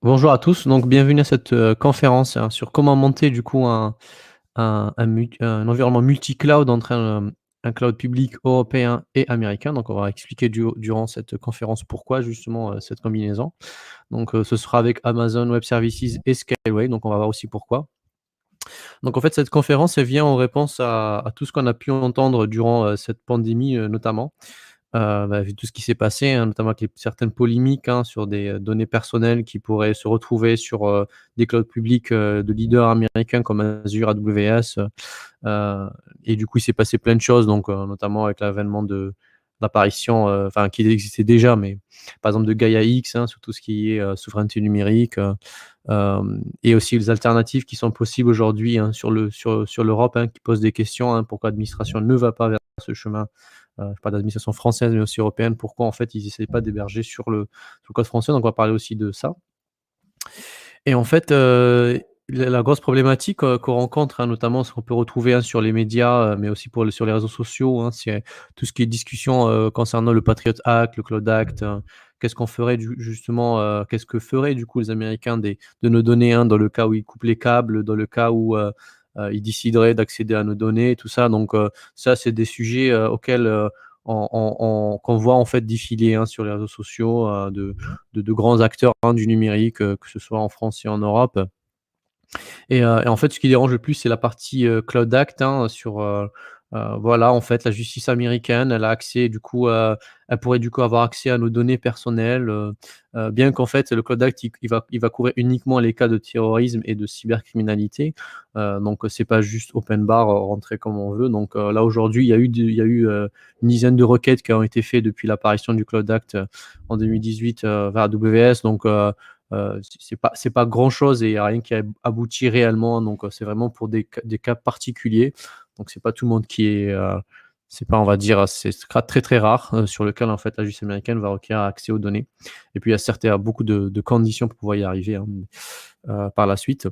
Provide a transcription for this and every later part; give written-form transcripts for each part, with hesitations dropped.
Bonjour à tous, donc bienvenue à cette conférence sur comment monter du coup un environnement multi-cloud entre un cloud public européen et américain. Donc on va expliquer durant cette conférence pourquoi justement cette combinaison. Donc ce sera avec Amazon Web Services et Scaleway, donc on va voir aussi pourquoi. Donc en fait cette conférence elle vient en réponse à tout ce qu'on a pu entendre durant cette pandémie notamment. Vu tout ce qui s'est passé, hein, notamment avec certaines polémiques, hein, sur des, données personnelles qui pourraient se retrouver sur, des clouds publics, de leaders américains comme Azure, AWS, et du coup, il s'est passé plein de choses donc, notamment avec l'avènement de l'apparition, enfin qui existait déjà, mais par exemple de Gaia X, hein, sur tout ce qui est, souveraineté numérique, et aussi les alternatives qui sont possibles aujourd'hui, hein, sur l'Europe, hein, qui posent des questions, hein. Pourquoi l'administration ne va pas vers ce chemin? Je parle d'administration française, mais aussi européenne. Pourquoi en fait ils essayent pas d'héberger sur le code français? Donc on va parler aussi de ça. Et en fait, la grosse problématique, qu'on rencontre, hein, notamment ce qu'on peut retrouver, hein, sur les médias, mais aussi sur les réseaux sociaux, hein, c'est tout ce qui est discussion, concernant le Patriot Act, le Cloud Act, qu'est-ce qu'on ferait qu'est-ce que feraient du coup les Américains de nos données, hein, dans le cas où ils coupent les câbles, dans le cas où, ils décideraient d'accéder à nos données, tout ça. Donc, ça, c'est des sujets, auxquels, qu'on voit en fait défiler, hein, sur les réseaux sociaux, de grands acteurs, hein, du numérique, que ce soit en France et en Europe. Et en fait, ce qui dérange le plus, c'est la partie, Cloud Act, hein, voilà, en fait, la justice américaine, elle a accès du coup, elle pourrait du coup avoir accès à nos données personnelles, bien qu'en fait, le Cloud Act, il va couvrir uniquement les cas de terrorisme et de cybercriminalité. Donc, c'est pas juste open bar, rentrer comme on veut. Donc, là, aujourd'hui, une dizaine de requêtes qui ont été faites depuis l'apparition du Cloud Act, en 2018, vers AWS. Donc, c'est pas grand-chose et il y a rien qui a abouti réellement, donc c'est vraiment pour des cas particuliers. Donc c'est pas tout le monde qui est, c'est pas, on va dire, c'est ce cas très, très rare, sur lequel en fait la justice américaine va requérir accès aux données. Et puis il y a beaucoup de conditions pour pouvoir y arriver, hein, par la suite.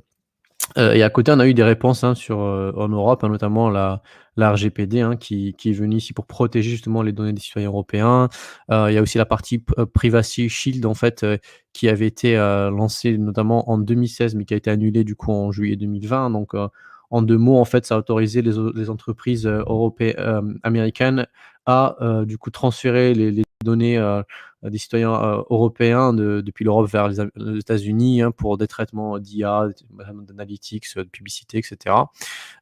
Et à côté, on a eu des réponses, hein, en Europe, hein, notamment la RGPD, hein, qui est venue ici pour protéger justement les données des citoyens européens. Il y a aussi la partie Privacy Shield en fait, qui avait été, lancée notamment en 2016, mais qui a été annulée du coup en juillet 2020. Donc, en 2 mots, en fait, ça a autorisé les entreprises, américaines à, du coup transférer les données, des citoyens, européens depuis l'Europe vers les États-Unis, hein, pour des traitements d'IA, d'analytics, de publicité et cetera.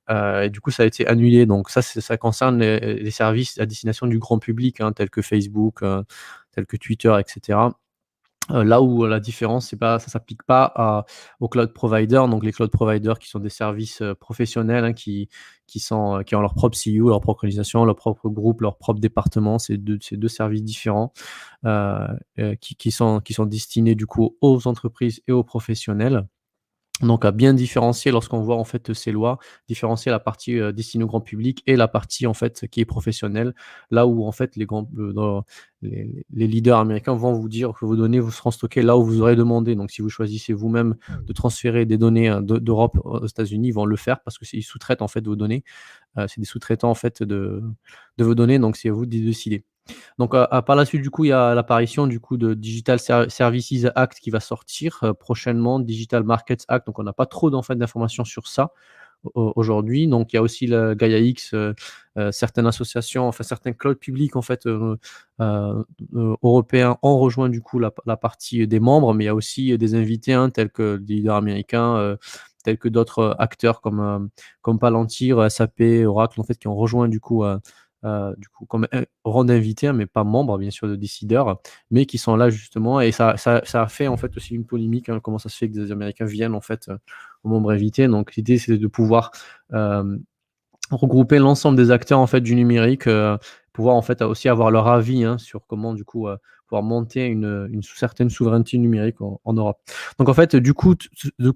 Et du coup, ça a été annulé. Donc ça concerne les services à destination du grand public, hein, tels que Facebook, tels que Twitter et cetera. Là où la différence, c'est pas ça s'applique pas aux cloud providers. Donc les cloud providers qui sont des services, professionnels, hein, qui ont leur propre CEO, leur propre organisation, leur propre groupe, leur propre département. C'est deux services différents, heu qui sont destinés du coup aux entreprises et aux professionnels. Donc à bien différencier lorsqu'on voit en fait ces lois, différencier la partie, destinée au grand public et la partie en fait qui est professionnelle. Là où en fait les leaders américains vont vous dire que vos données vous seront stockées là où vous aurez demandé. Donc si vous choisissez vous-même de transférer des données, d'Europe aux États-Unis, ils vont le faire parce que ils sous-traitent en fait vos données. C'est des sous-traitants en fait de vos données, donc c'est à vous de décider. Donc, par la suite, du coup, il y a l'apparition, du coup, de Digital Services Act qui va sortir, prochainement, Digital Markets Act, donc on n'a pas trop en fait d'informations sur ça aujourd'hui. Donc il y a aussi le Gaia X, certaines associations, enfin certains clouds publics en fait, européens ont rejoint du coup la partie des membres, mais il y a aussi des invités, hein, tels que des leaders américains, tels que d'autres, acteurs comme Palantir, SAP, Oracle en fait qui ont rejoint du coup comme, rang d'invités, hein, mais pas membres bien sûr de décideurs, mais qui sont là justement. Et ça a fait en fait aussi une polémique, hein. Comment ça se fait que des Américains viennent en fait, aux membres invités? Donc l'idée c'est de pouvoir, hem, regrouper l'ensemble des acteurs en fait du numérique, pouvoir en fait aussi avoir leur avis, hein, sur comment du coup, pouvoir monter une certaine souveraineté numérique en Europe. Donc en fait, du coup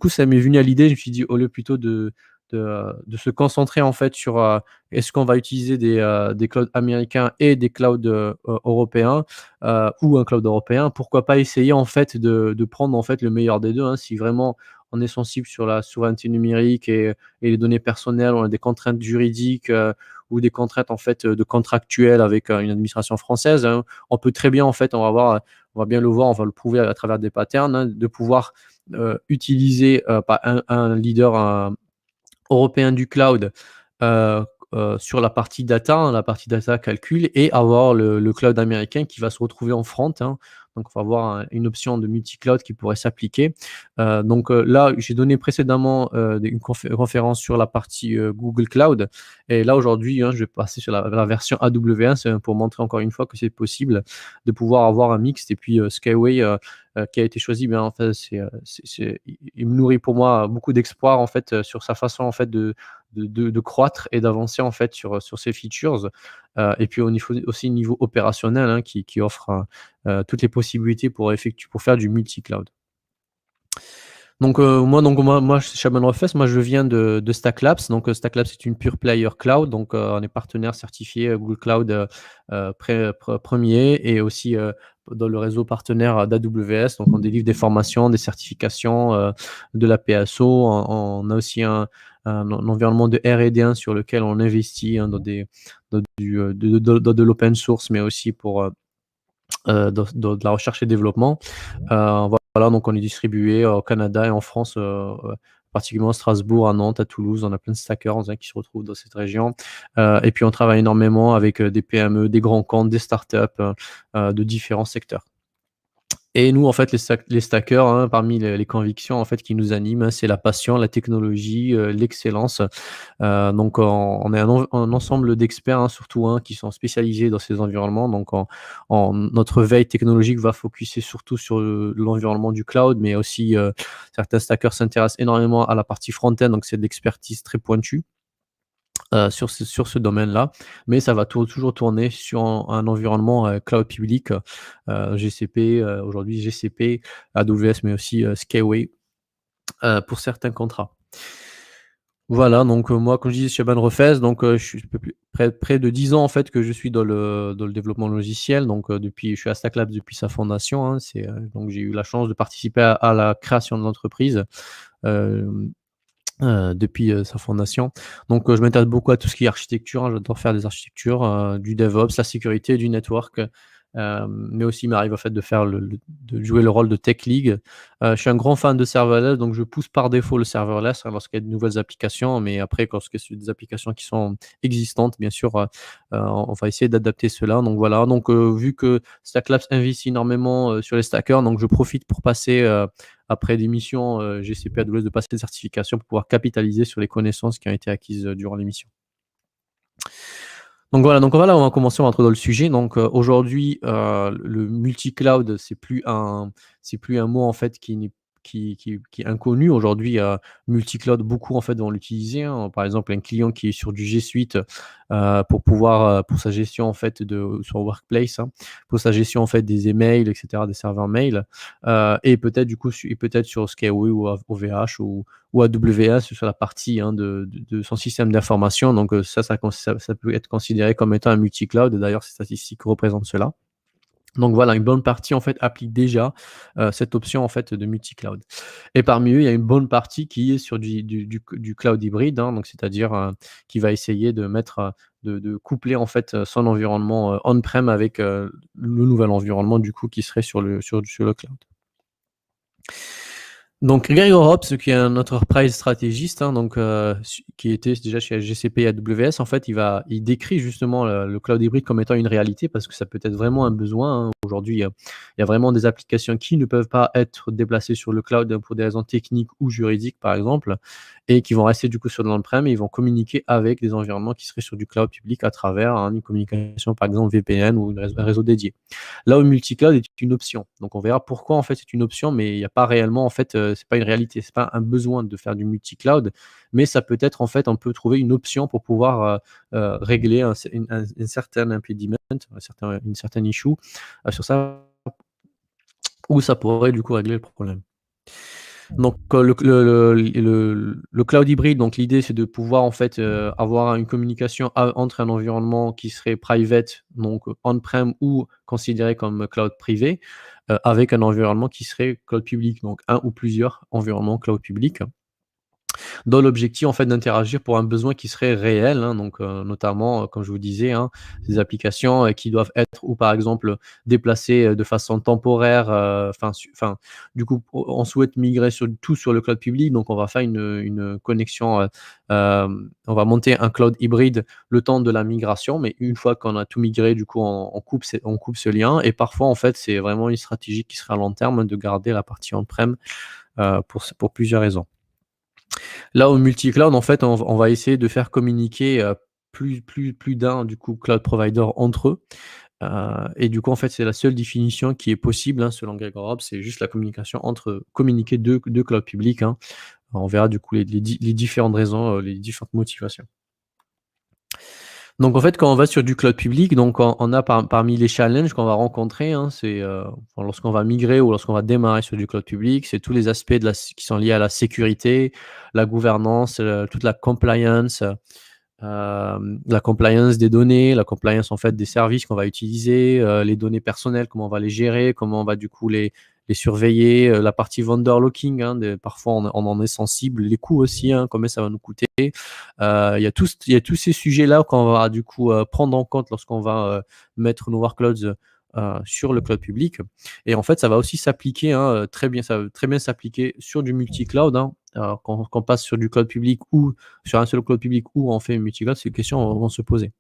ça m'est venu à l'idée, je me suis dit au lieu plutôt de se concentrer en fait sur, est-ce qu'on va utiliser des clouds américains et des clouds, européens, ou un cloud européen, pourquoi pas essayer en fait de prendre en fait le meilleur des 2, hein. Si vraiment on est sensible sur la souveraineté numérique et les données personnelles, on a des contraintes juridiques, ou des contraintes en fait, de contractuels avec, une administration française, hein. On peut très bien en fait, on va voir, on va bien le voir, on va le prouver à travers des patterns, hein, de pouvoir, utiliser, bah, un leader, européen du cloud, heu sur la partie data calcul et avoir le cloud américain qui va se retrouver en front, hein. Donc on va avoir une option de multi-cloud qui pourrait s'appliquer. Là, j'ai donné précédemment, une conférence sur la partie, Google Cloud et là aujourd'hui, hein, je vais passer sur la version AWS, pour montrer encore une fois que c'est possible de pouvoir avoir un mixte et puis, Skyway, qui a été choisi, bien en fait, il me nourrit pour moi beaucoup d'espoir en fait, sur sa façon en fait de croître et d'avancer en fait sur ces features, et puis au niveau aussi niveau opérationnel, hein, qui offre, toutes les possibilités pour faire du multi-cloud. Donc moi, Shaban Rofes, moi je viens de Stack Labs. Donc, Stack Labs, c'est une pure player cloud. Donc, on est partenaire certifié, Google Cloud, 1 et aussi, dans le réseau partenaire d'AWS. Donc on délivre des formations, des certifications, de la PSO. On a aussi un environnement de R&D, hein, sur lequel on investit, hein, dans du, dans de l'open source, mais aussi pour, dans de la recherche et développement. Voilà, donc on est distribué au Canada et en France, particulièrement à Strasbourg, à Nantes, à Toulouse. On a plein de stackers, hein, qui se retrouvent dans cette région. Et puis on travaille énormément avec, des PME, des grands comptes, des startups, de différents secteurs. Et nous, en fait, les stackers, hein, parmi les convictions, en fait, qui nous animent, hein, c'est la passion, la technologie, l'excellence. Donc on est un ensemble d'experts, hein, surtout, hein, qui sont spécialisés dans ces environnements. Donc notre veille technologique va focuser surtout sur l'environnement du cloud, mais aussi, certains stackers s'intéressent énormément à la partie front-end, donc c'est de l'expertise très pointue, sur ce domaine-là. Mais ça va toujours tourner sur un environnement, cloud public, GCP, aujourd'hui GCP, AWS, mais aussi, Skyway, pour certains contrats. Voilà, donc moi, comme je disais, chez Banrefes, donc je suis un peu plus près de 10 ans, en fait, que je suis dans le développement logiciel. Donc je suis à Stack Labs depuis sa fondation, hein. Donc j'ai eu la chance de participer à la création de l'entreprise, hem, depuis, sa fondation. Donc je m'intéresse beaucoup à tout ce qui est architecture, hein. J'adore faire des architectures, du DevOps, la sécurité, du network, mais aussi il m'arrive, en fait, de jouer le rôle de tech lead. Je suis un grand fan de serverless, donc je pousse par défaut le serverless, hein, lorsqu'il y a de nouvelles applications, mais après lorsque c'est des applications qui sont existantes, bien sûr, on va essayer d'adapter cela. Donc voilà, donc vu que Stack Labs investit énormément, sur les stackers, donc je profite pour passer, après des missions, GCP, AWS, de passer des certifications pour pouvoir capitaliser sur les connaissances qui ont été acquises, durant l'émission. Donc voilà, on va commencer, on va rentrer dans le sujet. Donc, aujourd'hui, le multi-cloud, c'est plus un mot, en fait, qui est inconnu. Aujourd'hui, multi-cloud, beaucoup, en fait, vont l'utiliser, hein. Par exemple, un client qui est sur du G Suite, pour pouvoir, pour sa gestion, en fait, sur Workplace, hein, pour sa gestion, en fait, des emails et cetera, des serveurs mail, et peut-être, du coup, peut-être sur Skyway ou OVH ou AWS sur la partie, hein, de son système d'information. Donc, ça peut être considéré comme étant un multi-cloud et d'ailleurs ces statistiques représentent cela. Donc voilà, une bonne partie, en fait, applique déjà, cette option, en fait, de multi-cloud et parmi eux, il y a une bonne partie qui est sur du cloud hybride, hein, donc c'est-à-dire, qui va essayer de mettre, de coupler, en fait, son environnement, on-prem avec, le nouvel environnement, du coup, qui serait sur le cloud. Donc Gregor Hobbs, qui est un enterprise stratégiste, hein, donc qui était déjà chez GCP et AWS, en fait, il décrit justement le cloud hybride comme étant une réalité parce que ça peut être vraiment un besoin, hein. Aujourd'hui, il y a vraiment des applications qui ne peuvent pas être déplacées sur le cloud pour des raisons techniques ou juridiques, par exemple, et qui vont rester du coup sur de l'on-prem et ils vont communiquer avec des environnements qui seraient sur du cloud public à travers, hein, une communication, par exemple VPN ou un réseau dédié. Là où multi-cloud est une option. Donc on verra pourquoi en fait c'est une option, mais il n'y a pas réellement en fait, c'est pas une réalité, c'est pas un besoin de faire du multi-cloud, mais ça peut être en fait on peut trouver une option pour pouvoir, régler un certain impediment, une certaine issue, sur ça, où ça pourrait du coup régler le problème. Donc, le cloud hybride, donc l'idée, c'est de pouvoir en fait, avoir une communication entre un environnement qui serait private, donc on-prem ou considéré comme cloud privé, avec un environnement qui serait cloud public, donc un ou plusieurs environnements cloud public. dans l'objectif en fait d'interagir pour un besoin qui serait réel, hein, donc notamment, comme je vous disais, hein, des applications, qui doivent être ou par exemple déplacées, de façon temporaire, enfin du coup on souhaite migrer sur le cloud public, donc on va faire une connexion, on va monter un cloud hybride le temps de la migration, mais une fois qu'on a tout migré, du coup on coupe ce lien et parfois en fait c'est vraiment une stratégie qui serait à long terme de garder la partie on-prem, pour plusieurs raisons. Là, au multi-cloud, en fait, on va essayer de faire communiquer, plus d'un, du coup, cloud provider entre eux, et du coup, en fait, c'est la seule définition qui est possible, hein, selon Greg Robb, c'est juste la communication entre communiquer 2 clouds publics, hein. On verra du coup les différentes raisons, les différentes motivations. Donc en fait, quand on va sur du cloud public, donc on a parmi les challenges qu'on va rencontrer, hein, c'est, enfin lorsqu'on va migrer ou lorsqu'on va démarrer sur du cloud public, c'est tous les aspects qui sont liés à la sécurité, la gouvernance, toute la compliance des données, la compliance en fait des services qu'on va utiliser, les données personnelles, comment on va les gérer, comment on va du coup les surveiller, la partie vendor locking, hein, parfois on en est sensible, les coûts aussi, hein, combien ça va nous coûter. Il y a tous ces sujets-là qu'on va du coup prendre en compte lorsqu'on va mettre nos workloads sur le cloud public. Et en fait, ça va aussi s'appliquer, hein, très bien, ça va très bien s'appliquer sur du multi-cloud, hein. Alors, quand on passe sur du cloud public ou sur un seul cloud public ou on fait multi-cloud, ces questions vont se poser.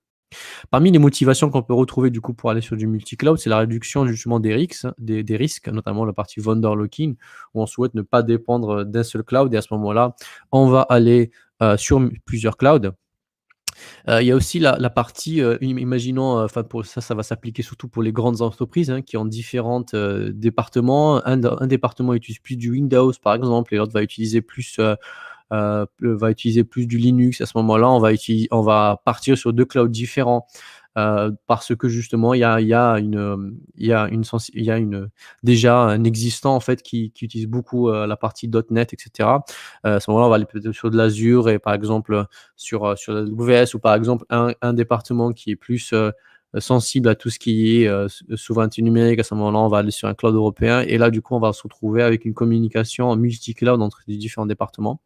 Parmi les motivations qu'on peut retrouver du coup pour aller sur du multi-cloud, c'est la réduction justement des risques, notamment la partie vendor locking, où on souhaite ne pas dépendre d'un seul cloud et à ce moment-là, on va aller sur plusieurs clouds. Il y a aussi la partie, imaginons, enfin pour ça, ça va s'appliquer surtout pour les grandes entreprises, hein, qui ont différentes, départements. Un département utilise plus du Windows par exemple et l'autre va utiliser plus du Linux. À ce moment-là, on va partir sur 2 clouds différents, parce que justement il y a déjà un existant en fait qui utilise beaucoup, la partie .NET et cetera. À ce moment-là, on va aller peut-être sur de l'Azure et par exemple, sur la AWS ou par exemple un département qui est plus, sensible à tout ce qui est, souveraineté numérique. À ce moment-là, on va aller sur un cloud européen et là, du coup, on va se retrouver avec une communication multi-cloud entre les différents départements.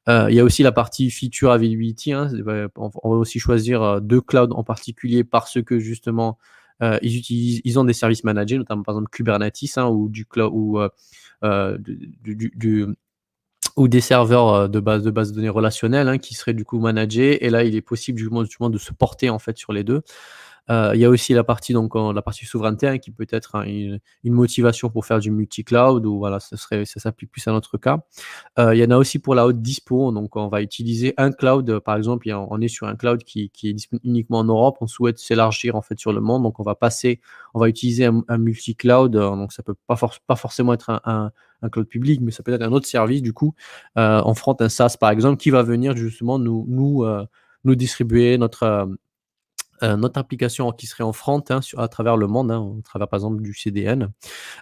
Il y a aussi la partie feature availability, hein, on va aussi choisir, 2 clouds en particulier parce que justement, ils ont des services managés, notamment par exemple Kubernetes, hein, ou du cloud du ou des serveurs, de base de données relationnelles, hein, qui seraient du coup managés et là, il est possible justement de se porter en fait sur les 2. Il y a aussi la partie donc la partie souveraineté, hein, qui peut être, hein, une motivation pour faire du multi-cloud ou voilà, ça s'applique plus à notre cas. Il y en a aussi pour la haute dispo, donc on va utiliser un cloud, par exemple, on est sur un cloud qui est disponible uniquement en Europe, on souhaite s'élargir en fait sur le monde, donc on va utiliser un multi-cloud, donc ça peut pas forcément être un cloud public, mais ça peut être un autre service du coup, en front, un SaaS par exemple, qui va venir justement nous distribuer notre application qui serait en front, hein, à travers le monde, hein, à travers par exemple du CDN.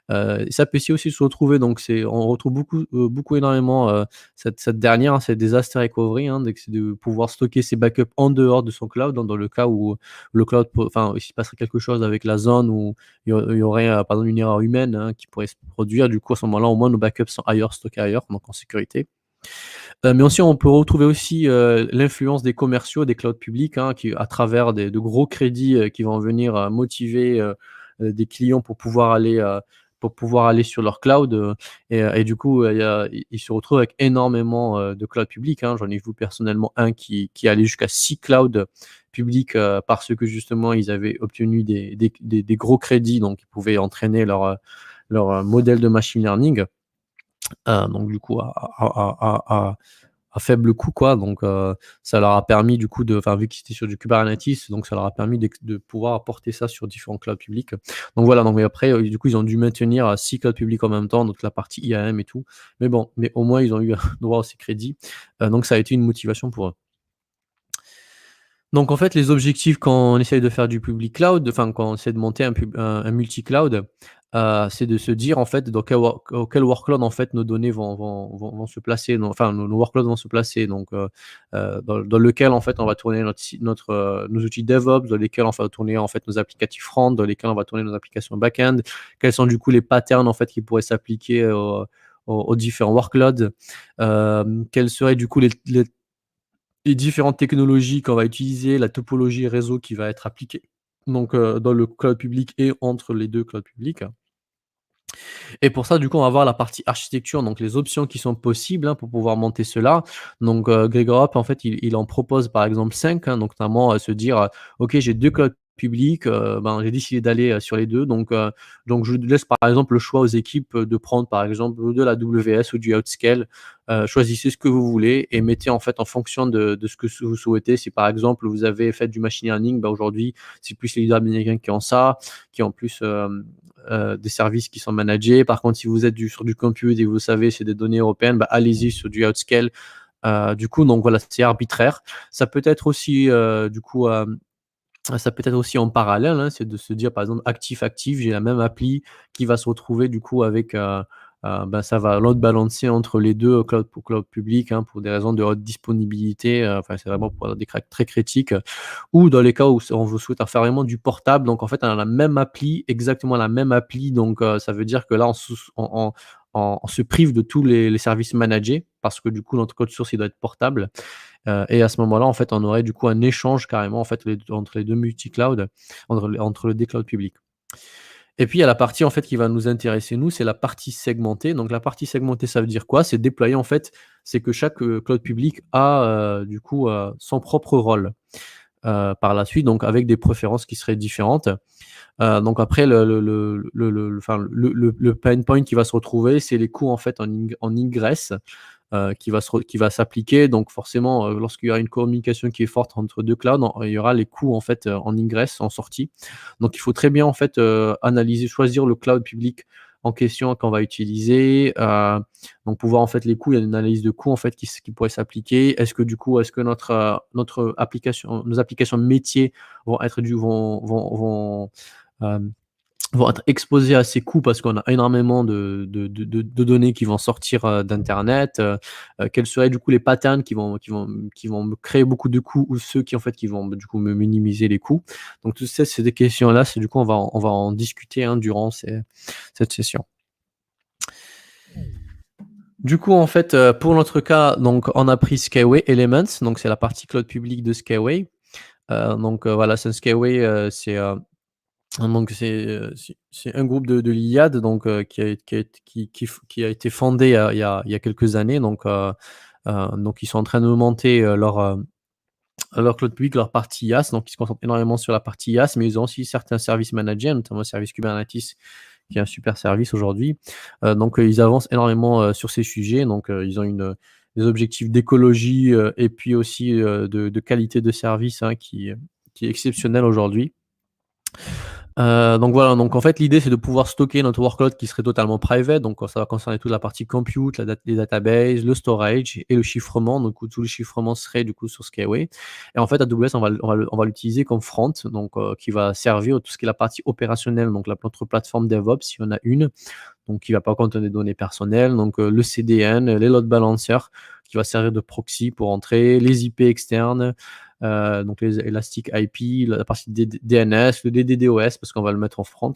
Ça peut aussi se retrouver donc on retrouve beaucoup énormément, cette dernière, hein, c'est disaster recovery, hein, donc c'est de pouvoir stocker ses backups en dehors de son cloud, dans le cas où le cloud il se passerait quelque chose avec la zone où il y aurait, par exemple une erreur humaine, hein, qui pourrait se produire. Du coup, à ce moment-là, au moins nos backups sont ailleurs, stockés ailleurs, donc en sécurité. Mais aussi on peut retrouver aussi, l'influence des commerciaux, des clouds publics, hein, qui à travers de gros crédits, qui vont venir, motiver, des clients pour pouvoir aller sur leur cloud, et du coup, ils se retrouvent avec énormément, de clouds publics, hein. J'en ai vu personnellement un qui allait jusqu'à 6 clouds publics, parce que justement ils avaient obtenu des gros crédits, donc ils pouvaient entraîner leur modèle de machine learning. Donc du coup à faible coût quoi, donc ça leur a permis du coup vu qu'ils étaient sur du Kubernetes, donc ça leur a permis de pouvoir apporter ça sur différents clouds publics. Donc voilà, donc mais après, du coup ils ont dû maintenir, 6 clouds publics en même temps, donc la partie IAM et tout. Mais bon, mais au moins ils ont eu droit à ces crédits, donc ça a été une motivation pour eux. Donc en fait, les objectifs quand on essaye de faire du public cloud, enfin quand on essaie de monter un multi-cloud, c'est de se dire en fait dans quel workload en fait nos données vont se placer, enfin nos workloads vont se placer donc dans lequel en fait on va tourner nos outils DevOps, dans lesquels on va tourner en fait nos applicatifs front, dans lesquels on va tourner nos applications back-end. Quels sont du coup les patterns en fait qui pourraient s'appliquer aux différents workloads, quelles seraient du coup les différentes technologies qu'on va utiliser, la topologie réseau qui va être appliquée donc dans le cloud public et entre les 2 clouds publics. Et pour ça, du coup, on va voir la partie architecture, donc les options qui sont possibles, hein, pour pouvoir monter cela. Donc, GregorHop, en fait, il en propose par exemple 5, hein, donc notamment, se dire, «OK, j'ai 2 clouds publics, ben, j'ai décidé d'aller, sur les 2, donc je laisse par exemple le choix aux équipes, de prendre par exemple de la WS ou du Outscale. Choisissez ce que vous voulez et mettez en fait en fonction de ce que vous souhaitez. Si par exemple vous avez fait du machine learning, bah, aujourd'hui, c'est plus les leaders américains qui ont ça, qui ont plus, des services qui sont managés. Par contre, si vous êtes sur du compute et que vous savez c'est des données européennes, bah, allez-y sur du Outscale. Du coup, donc voilà, c'est arbitraire. Ça peut être aussi, du coup, ça peut être aussi en parallèle, hein, c'est de se dire, par exemple, actif-actif, j'ai la même appli qui va se retrouver du coup avec, bah, ça va load balancer entre les 2 cloud pour cloud public, hein, pour des raisons de haute disponibilité, enfin, c'est vraiment pour des cas très critiques, ou dans les cas où on veut souhaite faire vraiment du portable. Donc en fait, on a la même appli, exactement la même appli, donc ça veut dire que là, on se prive de tous les services managés parce que du coup, notre code source, il doit être portable. Et à ce moment-là, en fait, on aurait du coup un échange carrément en fait entre les 2 multi-cloud, entre les 2 clouds publics. Et puis il y a la partie en fait qui va nous intéresser nous, c'est la partie segmentée. Donc la partie segmentée, ça veut dire quoi? C'est déployer en fait, c'est que chaque, cloud public a, du coup, son propre rôle, par la suite, donc avec des préférences qui seraient différentes. Donc après le pain point qui va se retrouver, c'est les coûts en fait en ingress, qui va s'appliquer. Donc forcément, lorsqu'il y aura une communication qui est forte entre 2 clouds, il y aura les coûts en fait, en ingress, en sortie. Donc il faut très bien en fait, analyser, choisir le cloud public en question qu'on va utiliser, donc pouvoir en fait les coûts, il y a une analyse de coûts en fait qui pourrait s'appliquer. Est-ce que notre application nos applications métiers vont être du hem vont être exposés à ces coûts parce qu'on a énormément de données qui vont sortir, d'internet, quels seraient du coup les patterns qui vont me créer beaucoup de coûts ou ceux qui en fait qui vont, bah, du coup me minimiser les coûts. Donc tout ça, c'est des questions-là, c'est du coup on va en discuter, hein, durant cette session. Du coup, en fait, pour notre cas, donc on a pris Skyway Elements, donc c'est la partie cloud public de Skyway. Voilà, c'est Skyway, donc c'est un groupe de l'Iliade donc qui a été fondé il y a quelques années donc ils sont en train de monter, leur cloud public, leur partie IaaS, donc ils se concentrent énormément sur la partie IaaS, mais ils ont aussi certains services managés, notamment le service Kubernetes qui est un super service aujourd'hui. Ils avancent énormément, sur ces sujets donc ils ont des objectifs d'écologie, et puis aussi, de qualité de service, hein, qui est exceptionnel aujourd'hui. Donc voilà, donc en fait, l'idée, c'est de pouvoir stocker notre workload qui serait totalement private. Donc ça va concerner toute la partie compute, les databases, le storage et le chiffrement. Donc où tout le chiffrement serait du coup sur Skyway. Et en fait, AWS, on va l'utiliser comme front, donc qui va servir tout ce qui est la partie opérationnelle, donc notre plateforme DevOps, si on a une, donc qui va pas contenir des données personnelles, donc le CDN, les load balancers qui va servir de proxy pour entrer, les IP externes, donc les Elastic IP, la partie DNS, le DDoS parce qu'on va le mettre en front,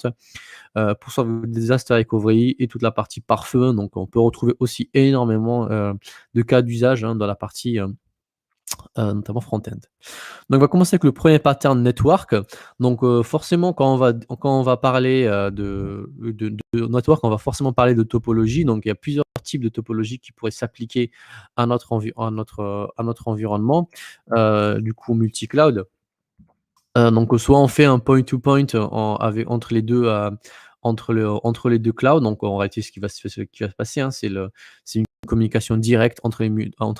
pour sauvegarder des disaster recovery et toute la partie pare-feu. Donc on peut retrouver aussi énormément, de cas d'usage, hein, dans la partie, notamment front-end. Donc on va commencer avec le premier pattern network. Donc forcément quand on va parler, de network, on va forcément parler de topologie. Donc il y a plusieurs types de topologies qui pourraient s'appliquer à notre environnement, du coup multi-cloud. Soit on fait un point to point entre les 2 clouds. Donc en réalité ce qui va se passer, hein, c'est une communication directe entre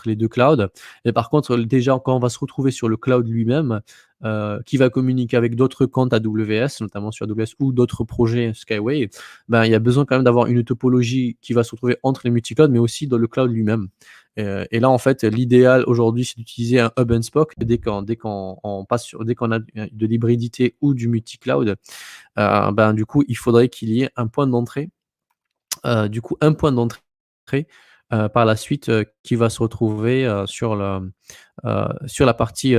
les 2 clouds. Et par contre, déjà quand on va se retrouver sur le cloud lui-même, qui va communiquer avec d'autres comptes AWS, notamment sur AWS ou d'autres projets Skyway, ben, il y a besoin quand même d'avoir une topologie qui va se retrouver entre les multi-clouds, mais aussi dans le cloud lui-même. Et là, en fait, l'idéal aujourd'hui, c'est d'utiliser un hub and spoke dès qu'on a de l'hybridité ou du multi-cloud, ben, du coup, il faudrait qu'il y ait un point d'entrée, par la suite, qui va se retrouver, sur la partie,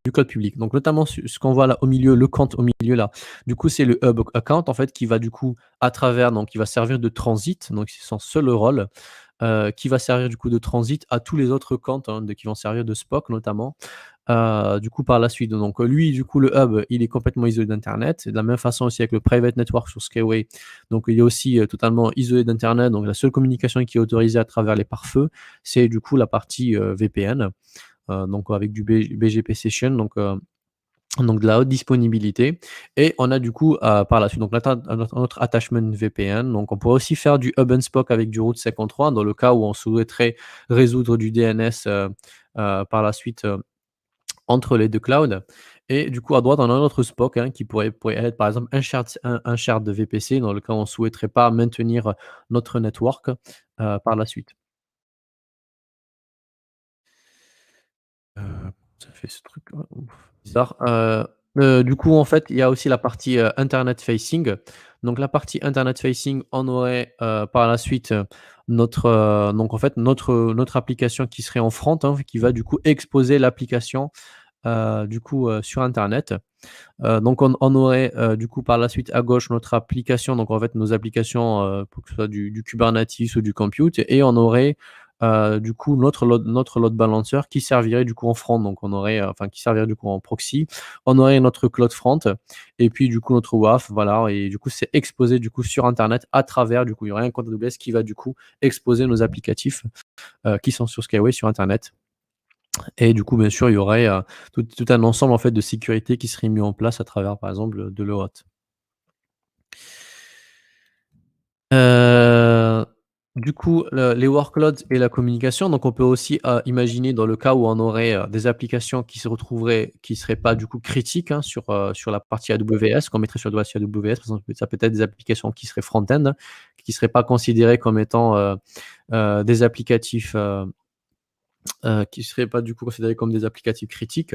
du cloud public. Donc notamment ce qu'on voit là au milieu, le compte au milieu là, du coup, c'est le hub account en fait qui va du coup à travers donc qui va servir de transit, donc c'est son seul rôle, qui va servir du coup de transit à tous les autres comptes, hein, qui vont servir de SPOC notamment. Du coup, par la suite, donc lui, du coup, le hub, il est complètement isolé d'internet. De la même façon aussi avec le private network sur Skyway, donc il est aussi, totalement isolé d'internet. Donc la seule communication qui est autorisée à travers les pare-feux, c'est du coup la partie, VPN, donc avec du BGP Session, donc de la haute disponibilité. Et on a du coup, par la suite, donc notre attachment VPN. Donc on pourrait aussi faire du hub and spoke avec du Route 53 dans le cas où on souhaiterait résoudre du DNS, par la suite, entre les 2 clouds. Et du coup, à droite, on a un autre SPOC, hein, qui pourrait être, par exemple, un shard de VPC dans le cas où on ne souhaiterait pas maintenir notre network, par la suite. Ça fait ce truc, bizarre. Du coup, en fait, il y a aussi la partie, internet facing. Donc la partie internet facing, on aurait, par la suite, donc en fait, notre application qui serait en front, hein, qui va du coup exposer l'application, du coup, sur internet. Donc on aurait, du coup par la suite à gauche notre application, donc en fait nos applications, pour que ce soit du Kubernetes ou du compute, et on aurait, du coup notre load balancer qui servirait du coup en front. Donc on aurait, enfin qui servirait du coup en proxy. On aurait notre cloud front et puis du coup notre WAF, voilà, et du coup c'est exposé du coup sur internet à travers, du coup il y aurait un compte AWS qui va du coup exposer nos applicatifs, qui sont sur Skyway sur internet. Et du coup, bien sûr, il y aurait, tout un ensemble en fait de sécurité qui serait mis en place à travers, par exemple, de l'OAuth. Heu, du coup, les workloads et la communication, donc on peut aussi, imaginer dans le cas où on aurait, des applications qui se retrouveraient qui seraient pas du coup critiques, hein, sur la partie AWS, qu'on mettrait sur la partie AWS. Par exemple, ça peut être des applications qui seraient front-end, hein, qui seraient pas considérées comme étant, des applicatifs, qui seraient pas du coup considérés comme des applicatifs critiques.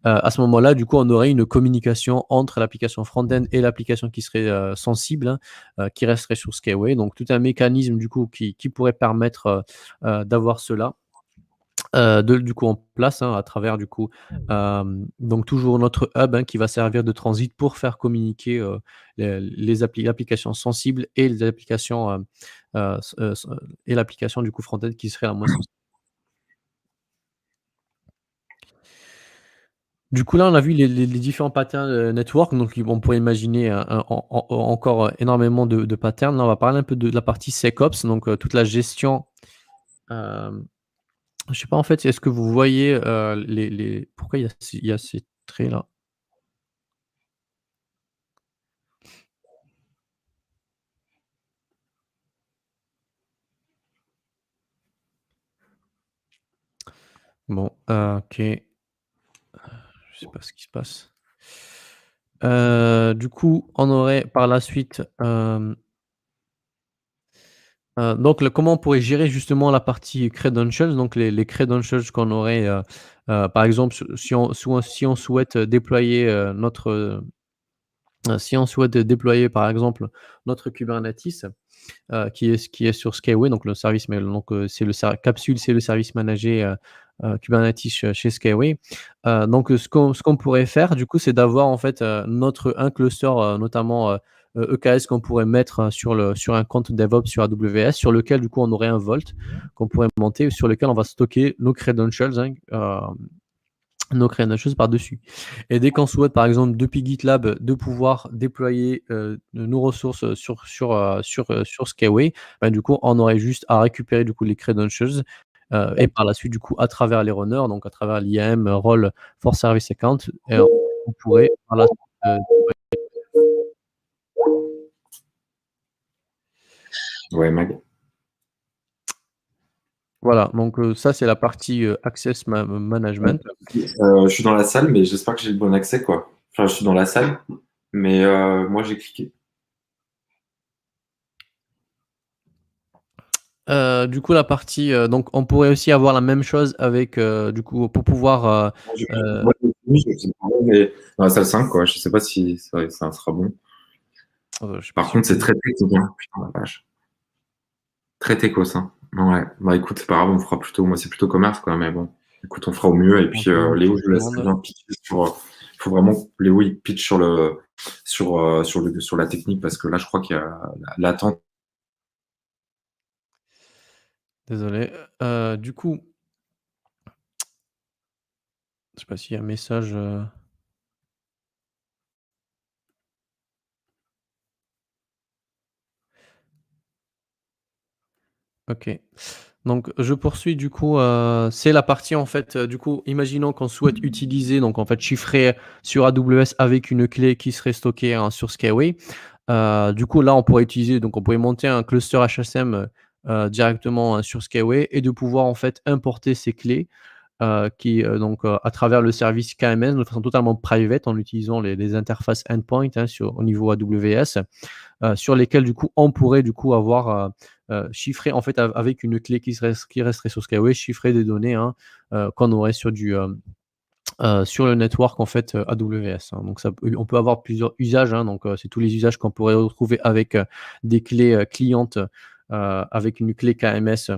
À ce moment-là, du coup, on aurait une communication entre l'application front-end et l'application qui serait, sensible, hein, qui resterait sur Skyway. Donc tout un mécanisme du coup qui pourrait permettre, d'avoir cela, du coup en place, hein, à travers du coup, donc toujours notre hub, hein, qui va servir de transit pour faire communiquer, l'application sensible et les applications, et l'application du coup front-end qui serait la moins sensible. Du coup, là, on a vu les différents patterns, network, donc on pourrait imaginer encore, énormément de patterns. Là, on va parler un peu de la partie SecOps, donc toute la gestion, hem, je sais pas, en fait, est-ce que vous voyez, les pourquoi il y a ces traits là? Bon, OK, je sais pas ce qui se passe. Du coup, on aurait par la suite, donc comment on pourrait gérer justement la partie credentials, donc les credentials qu'on aurait, par exemple, si on souhaite déployer, si on souhaite déployer par exemple notre Kubernetes, qui est sur Skyway, donc le service mais donc c'est le ser capsule, c'est le service managé, Kubernetes chez Skyway. Donc ce qu'on pourrait faire du coup, c'est d'avoir en fait, un cluster, notamment, EKS qu'on pourrait mettre, sur un compte DevOps sur AWS, sur lequel du coup on aurait un Vault qu'on pourrait monter, sur lequel on va stocker nos credentials, hein, nos credentials par-dessus. Et dès qu'on souhaite, par exemple, depuis GitLab, de pouvoir déployer, nos ressources, sur Skyway, bah, du coup, on aurait juste à récupérer, du coup, les credentials, et par la suite, du coup, à travers les runners, donc à travers l'IAM, rôle for service account, et on pourrait par la suite, Ouais, Mag. voilà, donc ça, c'est la partie, access management. Je suis dans la salle, mais j'espère que j'ai le bon accès, quoi. Enfin, je suis dans la salle, mais moi j'ai cliqué. Du coup, la partie, donc on pourrait aussi avoir la même chose avec, du coup, pour pouvoir, Moi, j'ai cliqué. heu Moi, je sais pas, mais dans la salle 5, quoi. Je sais pas si ça sera bon. je suis pas Par sûr contre, c'est que très technique, hein. Putain, la vache. Très techos, hein. Ouais. Bah écoute, c'est pas grave, on fera plutôt. Moi, c'est plutôt commerce, quoi, mais bon. Écoute, on fera au mieux et On puis, te demande Léo, on je te le laisserai demande bien pitcher sur, il faut vraiment que Léo, il pitch sur la technique parce que là, je crois qu'il y a l'attente. désolé, du coup, je sais pas s'il y a un message, OK. Donc je poursuis du coup, c'est la partie en fait, du coup, imaginons qu'on souhaite utiliser donc en fait chiffrer sur AWS avec une clé qui serait stockée, hein, sur Skyway. Du coup là, on pourrait utiliser donc on pourrait monter un cluster HSM, directement, sur Skyway et de pouvoir en fait importer ces clés, à travers le service KMS de façon totalement private en utilisant les interfaces endpoint, hein, au niveau AWS. Sur lesquels du coup on pourrait du coup avoir, chiffré en fait avec une clé qui resterait sur Skyway, chiffrer des données, hein, qu'on aurait sur le network en fait, AWS, hein. Donc on peut avoir plusieurs usages, hein, donc c'est tous les usages qu'on pourrait retrouver avec, des clés, clientes, avec une clé KMS,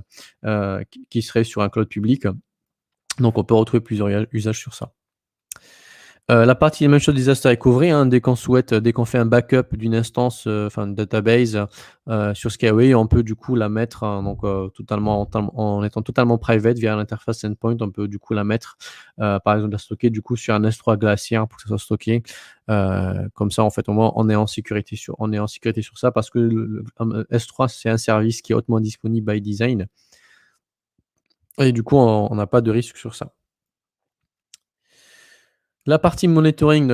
qui serait sur un cloud public. Donc on peut retrouver plusieurs usages sur ça. La partie même chose disaster recovery, hein, dès qu'on fait un backup d'une instance, enfin une database, sur Skyway, on peut du coup la mettre, totalement en étant totalement private via l'interface endpoint, on peut du coup la mettre, par exemple la stocker du coup sur un S3 Glacier pour que ça soit stocké. Comme ça en fait au moins on est en sécurité sur ça parce que S3 c'est un service qui est hautement disponible by design et du coup on n'a pas de risque sur ça. La partie monitoring,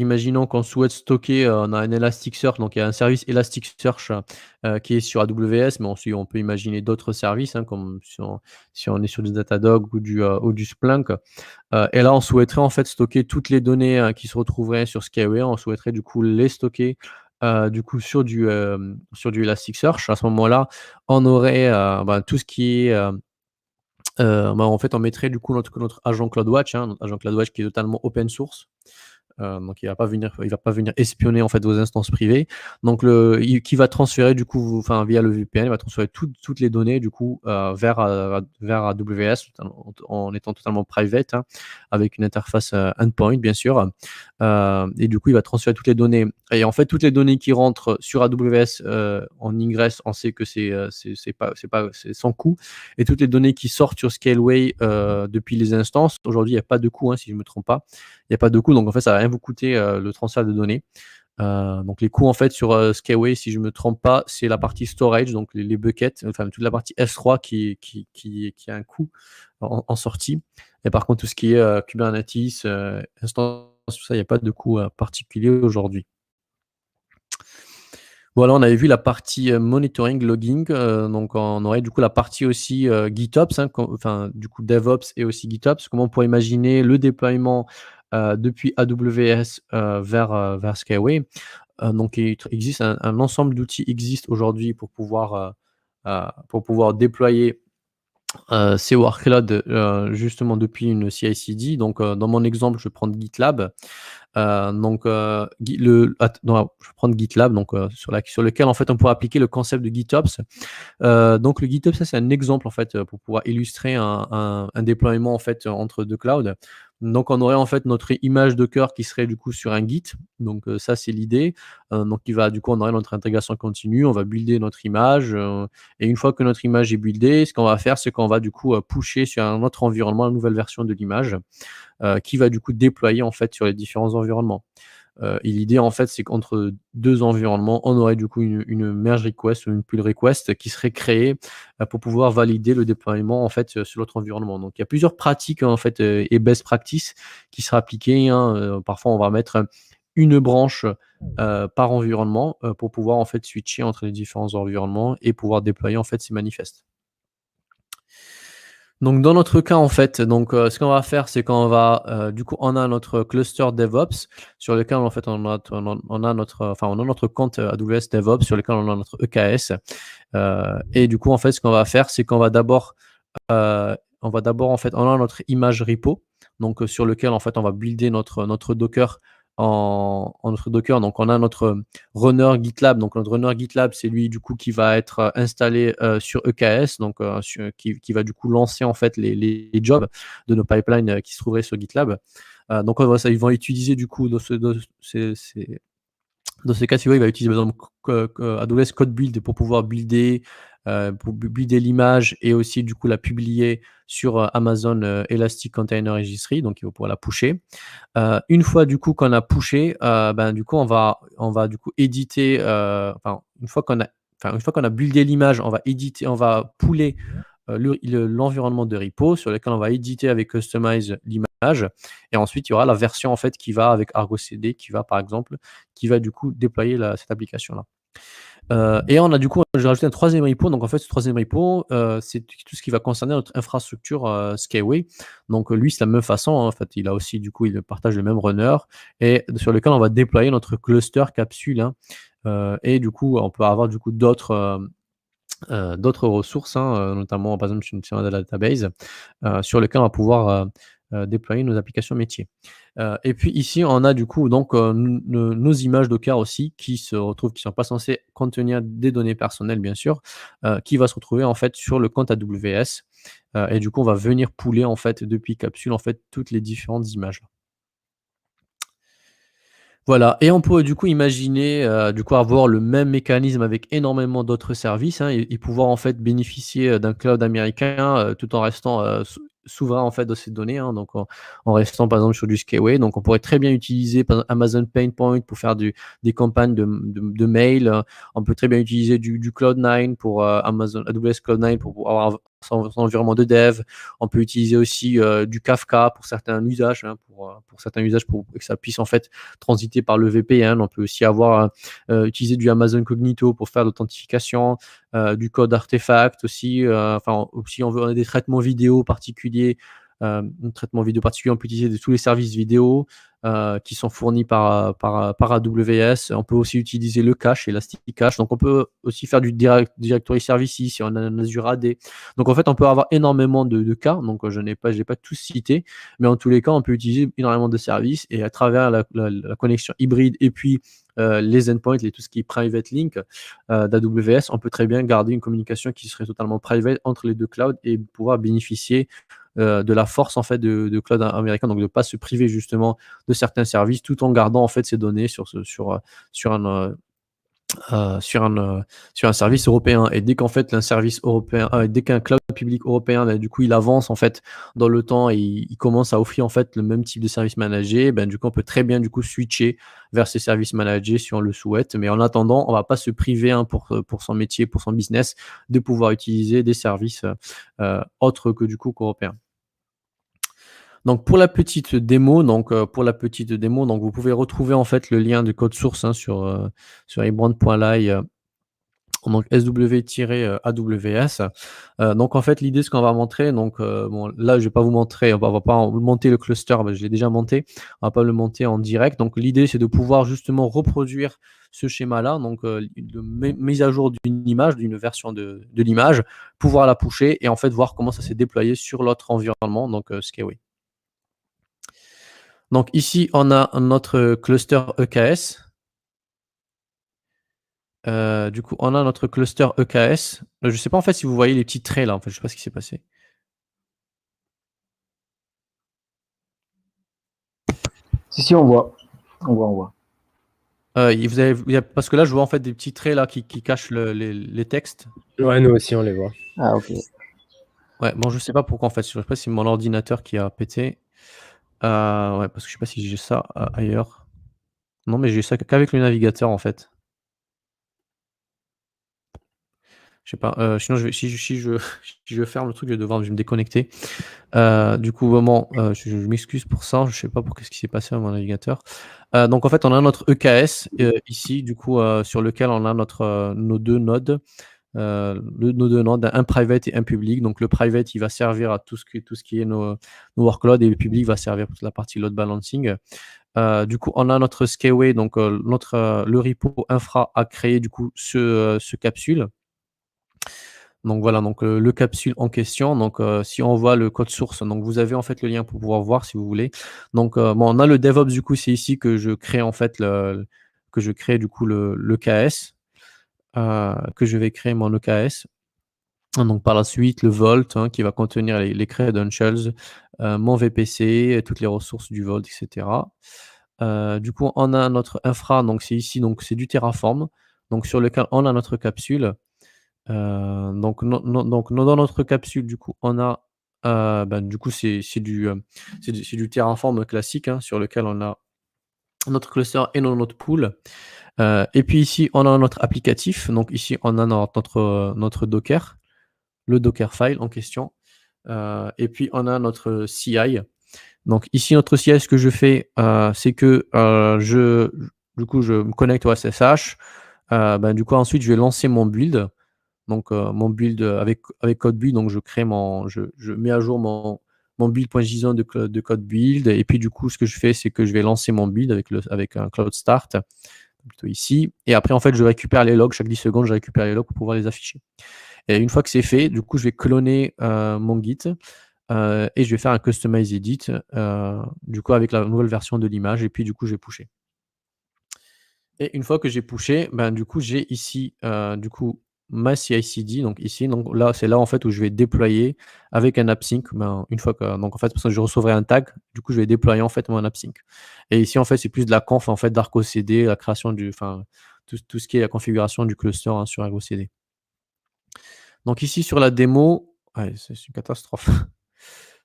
imaginons qu'on souhaite stocker, on a un Elasticsearch, donc il y a un service Elasticsearch, qui est sur AWS, mais on peut imaginer d'autres services, hein, comme si on est sur du Datadog ou du Splunk. Et là, on souhaiterait en fait stocker toutes les données, qui se retrouveraient sur Skyway. On souhaiterait du coup les stocker, du coup sur du Elasticsearch. À ce moment-là, on aurait, tout ce qui est, en fait, on mettrait du coup notre agent CloudWatch, hein, notre agent CloudWatch qui est totalement open source. Donc il va pas venir espionner en fait vos instances privées. Donc qui va transférer du coup, enfin via le VPN, il va transférer toutes les données du coup, vers AWS en étant totalement private, hein, avec une interface, endpoint bien sûr. Et du coup, il va transférer toutes les données et en fait toutes les données qui rentrent sur AWS, en ingress, on sait que c'est sans coût et toutes les données qui sortent sur Scaleway, depuis les instances, aujourd'hui il y a pas de coût, hein, si je me trompe pas. Il y a pas de coût, donc en fait, ça va rien vous coûter, le transfert de données. Donc les coûts en fait sur, Skyway, si je me trompe pas, c'est la partie storage, donc les buckets, enfin toute la partie S3 qui a un coût en sortie. Et par contre tout ce qui est, Kubernetes, instance, tout ça, il y a pas de coût, particulier aujourd'hui. Voilà, on avait vu la partie, monitoring, logging, donc on aurait du coup la partie aussi, GitOps, hein, enfin du coup DevOps et aussi GitOps. Comment on pourrait imaginer le déploiement, depuis AWS, vers Skyway. Donc il existe un ensemble d'outils existent aujourd'hui pour pouvoir déployer, ces workloads, justement depuis une CI/CD. Donc, dans mon exemple, je vais prendre GitLab. Donc, Git le att non, je vais prendre GitLab, donc, sur lequel en fait on pourrait appliquer le concept de GitOps. Donc le GitOps, ça c'est un exemple en fait, pour pouvoir illustrer un déploiement en fait, entre 2 clouds. Donc on aurait en fait notre image Docker qui serait du coup sur un Git. Donc ça c'est l'idée. Donc du coup on aurait notre intégration continue, on va builder notre image, et une fois que notre image est buildée, ce qu'on va faire, c'est qu'on va du coup, pusher sur un autre environnement, une nouvelle version de l'image, qui va du coup déployer en fait sur les différents environnements. Et l'idée en fait, c'est qu'entre 2 environnements, on aurait du coup une merge request ou une pull request qui serait créée, pour pouvoir valider le déploiement en fait, sur l'autre environnement. Donc il y a plusieurs pratiques en fait, et best practices qui seraient appliquées, hein. Parfois on va mettre une branche, par environnement, pour pouvoir en fait switcher entre les différents environnements et pouvoir déployer en fait ces manifestes. Donc dans notre cas, en fait, ce qu'on va faire, c'est qu'on va, du coup, on a notre cluster DevOps sur lequel, en fait, on a notre compte, AWS DevOps sur lequel on a notre EKS, et du coup, en fait, ce qu'on va faire, c'est qu'on va d'abord, en fait, on a notre image repo, donc sur lequel, en fait, on va builder notre Docker, en notre Docker. Donc, on a notre runner GitLab. Donc, notre runner GitLab, c'est lui du coup qui va être installé sur EKS, donc qui va du coup lancer en fait les jobs de nos pipelines qui se trouveraient sur GitLab. Donc, ils vont utiliser du coup dans ces cas de figure, il va utiliser par exemple AWS Code Build pour pouvoir builder l'image et aussi du coup la publier sur Amazon Elastic Container Registry, donc il va pouvoir la pusher. Une fois du coup qu'on a pushé, du coup on va du coup éditer, une fois qu'on a buildé l'image, on va pooler l'environnement de repo sur lequel on va éditer avec Customize l'image, et ensuite il y aura la version en fait qui va avec Argo CD, qui va du coup déployer cette application là. Et on a du coup, j'ai rajouté un troisième repo. Donc en fait, ce troisième repo, c'est tout ce qui va concerner notre infrastructure Skyway. Donc lui, c'est la même façon, hein. En fait, il a aussi du coup, il partage le même runner et sur lequel on va déployer notre cluster capsule, hein. Et du coup, on peut avoir du coup d'autres ressources, hein, notamment par exemple sur la database, sur lesquelles on va pouvoir déployer nos applications métiers. Et puis ici, on a du coup donc nos images Docker aussi qui sont pas censées contenir des données personnelles bien sûr, qui va se retrouver en fait sur le compte AWS, et du coup on va venir pooler en fait depuis Capsule en fait toutes les différentes images. Voilà, et on peut du coup imaginer, du coup avoir le même mécanisme avec énormément d'autres services, hein, et pouvoir en fait bénéficier, d'un cloud américain, tout en restant, souverain en fait de ces données, hein, donc en restant par exemple sur du Skyway. Donc on pourrait très bien utiliser par exemple Amazon Painpoint pour faire des campagnes de mail, on peut très bien utiliser du Cloud9 pour, Amazon AWS Cloud9 pour avoir son environnement de dev. On peut utiliser aussi, du Kafka pour certains usages, hein, pour certains usages pour que ça puisse en fait transiter par le VPN. On peut aussi utiliser du Amazon Cognito pour faire l'authentification, du code artefact aussi. Si on a des traitements vidéo particuliers, un traitement vidéo particulier, on peut utiliser tous les services vidéo qui sont fournis par AWS. On peut aussi utiliser le cache, Elastic Cache. Donc on peut aussi faire du Directory Services si on a un Azure AD. Donc en fait, on peut avoir énormément de cas. Donc je n'ai pas tous cités, mais en tous les cas, on peut utiliser énormément de services, et à travers la connexion hybride et puis les endpoints, tout ce qui est private link d'AWS, on peut très bien garder une communication qui serait totalement private entre les deux clouds et pouvoir bénéficier de la force en fait de cloud américain, donc de ne pas se priver justement de certains services tout en gardant en fait ces données sur un service européen. Et dès qu'en fait un service européen, dès qu'un cloud public européen, du coup il avance en fait dans le temps et il commence à offrir en fait le même type de service managé, du coup on peut très bien du coup switcher vers ces services managés si on le souhaite. Mais en attendant, on va pas se priver, hein, pour son métier, pour son business, de pouvoir utiliser des services autres que du coup qu'européens. Donc pour la petite démo, donc vous pouvez retrouver en fait le lien du code source, hein, sur ebrand.ly, donc SW-AWS. Donc en fait, l'idée, ce qu'on va montrer, donc bon, là, je vais pas vous montrer, on va pas monter le cluster, je l'ai déjà monté, on va pas le monter en direct. Donc l'idée, c'est de pouvoir justement reproduire ce schéma-là, donc de mise à jour d'une image, d'une version de l'image, pouvoir la pusher et en fait voir comment ça s'est déployé sur l'autre environnement, donc Skyway. Donc ici, on a notre cluster EKS. Du coup, on a notre cluster EKS. Je ne sais pas en fait si vous voyez les petits traits là, en fait, je sais pas ce qui s'est passé. Si, on voit. On voit. Parce que là, je vois en fait des petits traits là qui cachent les textes. Ouais, nous aussi, on les voit. Ah, ok. Ouais, bon, je sais pas pourquoi en fait. Je sais pas si c'est mon ordinateur qui a pété. Ouais, parce que je sais pas si j'ai ça ailleurs. Non, mais j'ai ça qu'avec le navigateur en fait. Je sais pas. Sinon, si je ferme le truc, je vais me déconnecter. Du coup, vraiment, je m'excuse pour ça. Je sais pas pour qu'est-ce qui s'est passé à mon navigateur. Donc en fait, on a notre EKS ici, du coup, sur lequel on a nos deux nodes. Nos deux nodes, un private et un public. Donc le private, il va servir à tout ce qui est nos workloads, et le public va servir pour toute la partie load balancing. Du coup, on a notre Skyway, donc le repo infra a créé du coup ce capsule. Donc voilà, donc le capsule en question, donc si on voit le code source, donc vous avez en fait le lien pour pouvoir voir si vous voulez. Donc bon, on a le DevOps du coup, c'est ici que je crée en fait que je crée du coup le KS, que je vais créer mon EKS. Donc par la suite, le Vault, hein, qui va contenir les credentials, mon VPC, toutes les ressources du Vault et cetera. Du coup, on a notre infra, donc c'est ici, donc c'est du Terraform, donc sur lequel on a notre capsule. Donc dans notre capsule, du coup, on a, ben, du coup, c'est du Terraform classique, hein, sur lequel on a notre cluster et notre pool. Et puis ici, on a notre applicatif. Donc ici, on a notre Docker, le Dockerfile en question. Et puis on a notre CI. Donc ici, notre CI, ce que je fais, c'est que du coup, je me connecte au SSH. Ben, du coup, ensuite, je vais lancer mon build. Donc mon build avec code build, donc je mets à jour mon build.json de code build. Et puis du coup, ce que je fais, c'est que je vais lancer mon build avec un cloud start, plutôt ici. Et après, en fait, je récupère les logs. Chaque 10 secondes, je récupère les logs pour pouvoir les afficher. Et une fois que c'est fait, du coup, je vais cloner mon Git et je vais faire un customize edit, du coup, avec la nouvelle version de l'image. Et puis, du coup, je vais pusher. Et une fois que j'ai pushé, ben, du coup, j'ai ici, du coup, ma CI/CD, donc ici, donc là, c'est là, en fait, où je vais déployer avec un AppSync, ben, une fois que donc en fait, parce que je recevrai un tag, du coup, je vais déployer, en fait, mon AppSync. Et ici, en fait, c'est plus de la conf, en fait, d'Argo CD, la création enfin, tout ce qui est la configuration du cluster, hein, sur Argo CD. Donc ici, sur la démo, ouais, c'est une catastrophe.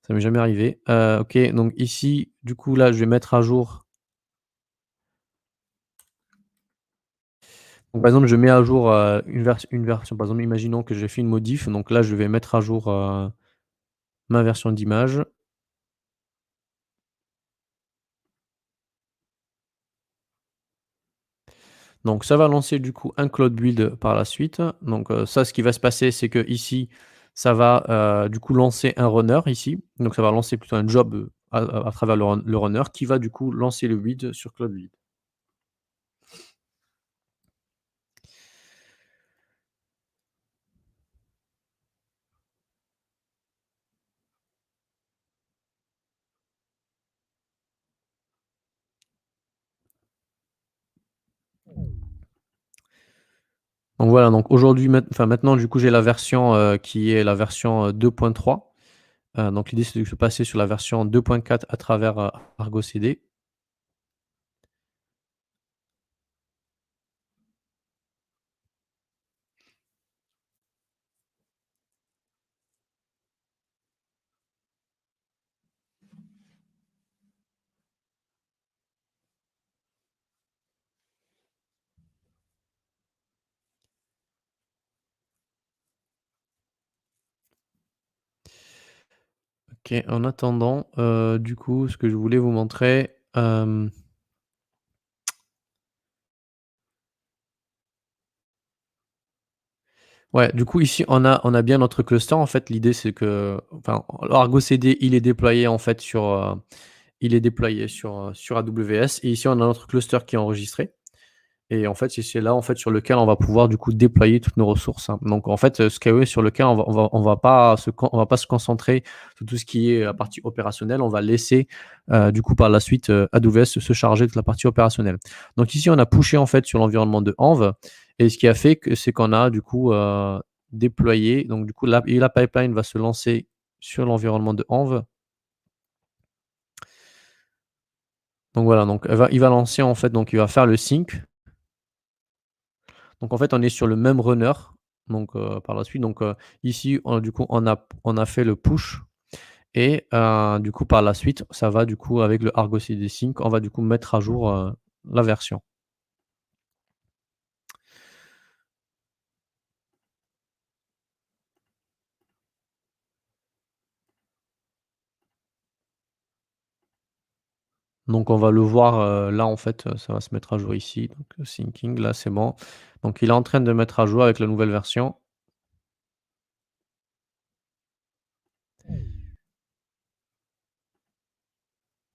Ça m'est jamais arrivé. OK, donc ici, du coup, là, je vais mettre à jour. Donc, par exemple, je mets à jour, une version. Par exemple, imaginons que j'ai fait une modif, donc là, je vais mettre à jour, ma version d'image. Donc ça va lancer du coup un cloud build par la suite. Donc, ça, ce qui va se passer, c'est que ici, ça va, du coup lancer un runner ici. Donc ça va lancer plutôt un job, à travers le runner qui va du coup lancer le build sur cloud build. Donc voilà, donc aujourd'hui, maintenant, du coup, j'ai la version, qui est la version, 2.3. Donc l'idée, c'est de se passer sur la version 2.4 à travers, Argo CD. OK, en attendant, du coup, ce que je voulais vous montrer, ouais, du coup, ici, on a bien notre cluster. En fait, l'idée, c'est que enfin, Argo CD, il est déployé sur AWS, et ici, on a notre cluster qui est enregistré. Et en fait, c'est là, en fait, sur lequel on va pouvoir, du coup, déployer toutes nos ressources, hein. Donc en fait, Skyway, sur lequel on va pas se concentrer sur tout ce qui est la partie opérationnelle. On va laisser, du coup, par la suite, AWS se charger de la partie opérationnelle. Donc ici, on a pushé, en fait, sur l'environnement de Env, et ce qui a fait que c'est qu'on a, du coup, déployé. Donc du coup, la pipeline va se lancer sur l'environnement de Env. Donc voilà, donc il va lancer, en fait, donc il va faire le sync. Donc en fait, on est sur le même runner, donc par la suite. Donc ici, du coup, on a fait le push, et du coup, par la suite, ça va, du coup, avec le Argo CD Sync, on va, du coup, mettre à jour, la version. Donc on va le voir, là, en fait, ça va se mettre à jour ici. Donc syncing, là, c'est bon. Donc il est en train de mettre à jour avec la nouvelle version.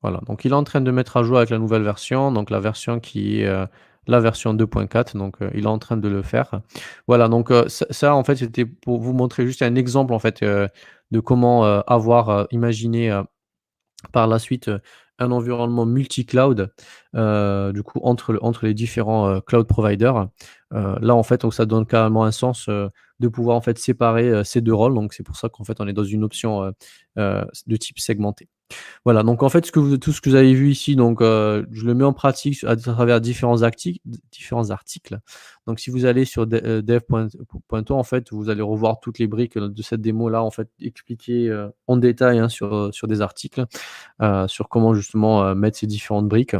Voilà, donc il est en train de mettre à jour avec la nouvelle version, donc la version qui est, la version 2.4, donc il est en train de le faire. Voilà, donc ça, en fait, c'était pour vous montrer juste un exemple, en fait, de comment, imaginer, par la suite, un environnement multi-cloud, du coup entre les différents, cloud providers. Là, en fait, donc ça donne carrément un sens, de pouvoir, en fait, séparer, ces 2 rôles. Donc c'est pour ça qu'en fait, on est dans une option, de type segmenté. Voilà, donc en fait, tout ce que vous avez vu ici, donc je le mets en pratique à travers différents articles. Donc si vous allez sur dev.to, en fait, vous allez revoir toutes les briques, de cette démo-là, en fait, expliquées, en détail, hein, sur des articles, sur comment justement, mettre ces différentes briques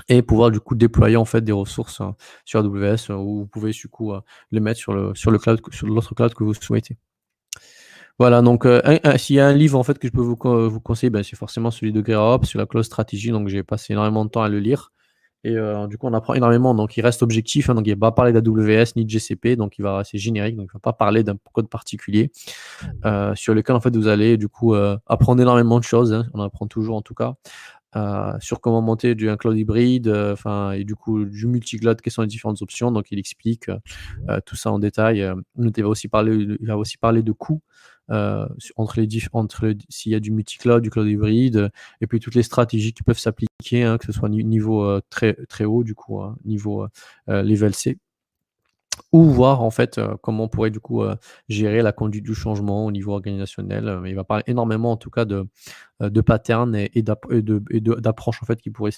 et pouvoir du coup déployer, en fait, des ressources, sur AWS, où vous pouvez du coup, les mettre sur l'autre cloud que vous souhaitez. Voilà, donc s'il y a un livre, en fait, que je peux vous conseiller, bah, c'est forcément celui de Graham sur la cloud stratégie. Donc j'ai passé énormément de temps à le lire et du coup, on apprend énormément. Donc il reste objectif, hein, donc il va pas parler d'AWS ni de GCP, donc il va rester générique, donc il va pas parler d'un code particulier, sur lequel, en fait, vous allez du coup, apprendre énormément de choses, hein. On apprend toujours, en tout cas, sur comment monter un cloud hybride, et du coup du multi-cloud, quelles sont les différentes options. Donc il explique, tout ça en détail, il va aussi parler de coûts, s'il y a du multi-cloud, du cloud hybride, et puis toutes les stratégies qui peuvent s'appliquer, hein, que ce soit niveau, très très haut du coup, hein, niveau, level C. Ou voir, en fait, comment on pourrait du coup, gérer la conduite du changement au niveau organisationnel, mais il va parler énormément, en tout cas, de patterns et d'approches, en fait, qui pourraient